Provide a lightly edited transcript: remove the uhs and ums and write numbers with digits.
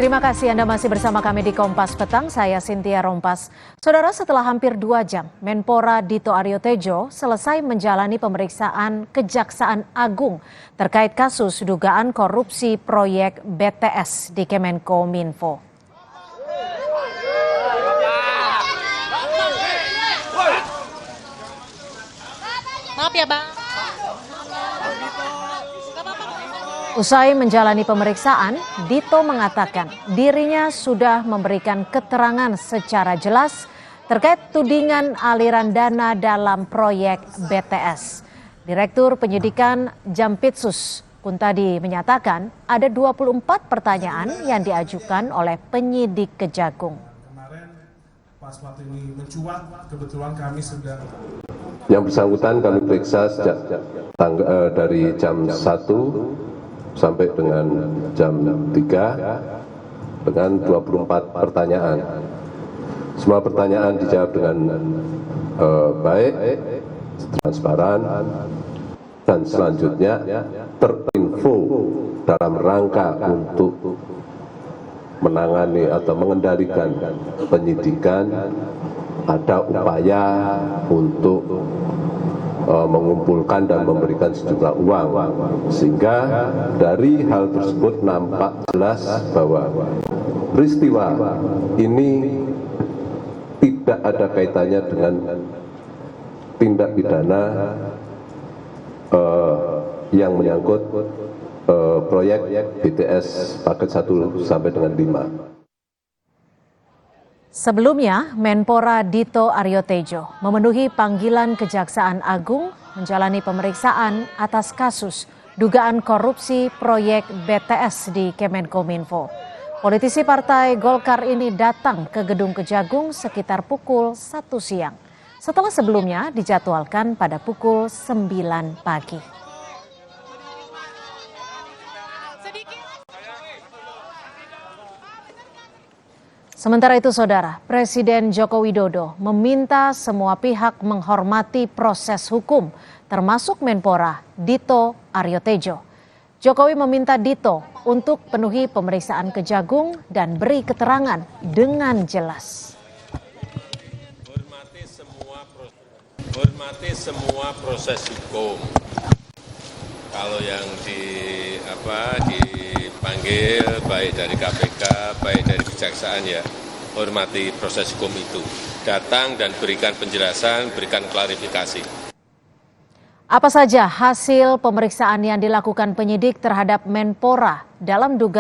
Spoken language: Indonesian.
Terima kasih Anda masih bersama kami di Kompas Petang, saya Cynthia Rompas. Saudara, setelah hampir 2 jam, Menpora Dito Aryo Tejo selesai menjalani pemeriksaan Kejaksaan Agung terkait kasus dugaan korupsi proyek BTS di Kemenkominfo. Maaf ya, Bang. Usai menjalani pemeriksaan, Dito mengatakan dirinya sudah memberikan keterangan secara jelas terkait tudingan aliran dana dalam proyek BTS. Direktur Penyidikan Jampitsus Kuntadi menyatakan ada 24 pertanyaan yang diajukan oleh penyidik Kejagung. Kemarin pas waktu ini mencuat, kebetulan kami sedang yang bersangkutan kami periksa sejak dari jam 1 sampai dengan jam 3 dengan 24 pertanyaan. Semua pertanyaan dijawab dengan baik, transparan, dan selanjutnya terinfo dalam rangka untuk menangani atau mengendalikan penyidikan. Ada upaya untuk mengumpulkan dan memberikan sejumlah uang, sehingga dari hal tersebut nampak jelas bahwa peristiwa ini tidak ada kaitannya dengan tindak pidana yang menyangkut proyek BTS paket 1 sampai dengan 5. Sebelumnya, Menpora Dito Aryo Tejo memenuhi panggilan Kejaksaan Agung menjalani pemeriksaan atas kasus dugaan korupsi proyek BTS di Kemenkominfo. Politisi Partai Golkar ini datang ke Gedung Kejagung sekitar pukul 1 siang, setelah sebelumnya dijadwalkan pada pukul 9 pagi. Sementara itu, Saudara, Presiden Joko Widodo meminta semua pihak menghormati proses hukum, termasuk Menpora Dito Aryo Tejo. Jokowi meminta Dito untuk penuhi pemeriksaan Kejagung dan beri keterangan dengan jelas. Hormati semua proses hukum. Kalau yang dipanggil baik dari KPK, baik dari Kejaksaan, ya hormati proses hukum itu. Datang dan berikan penjelasan, berikan klarifikasi. Apa saja hasil pemeriksaan yang dilakukan penyidik terhadap Menpora dalam dugaan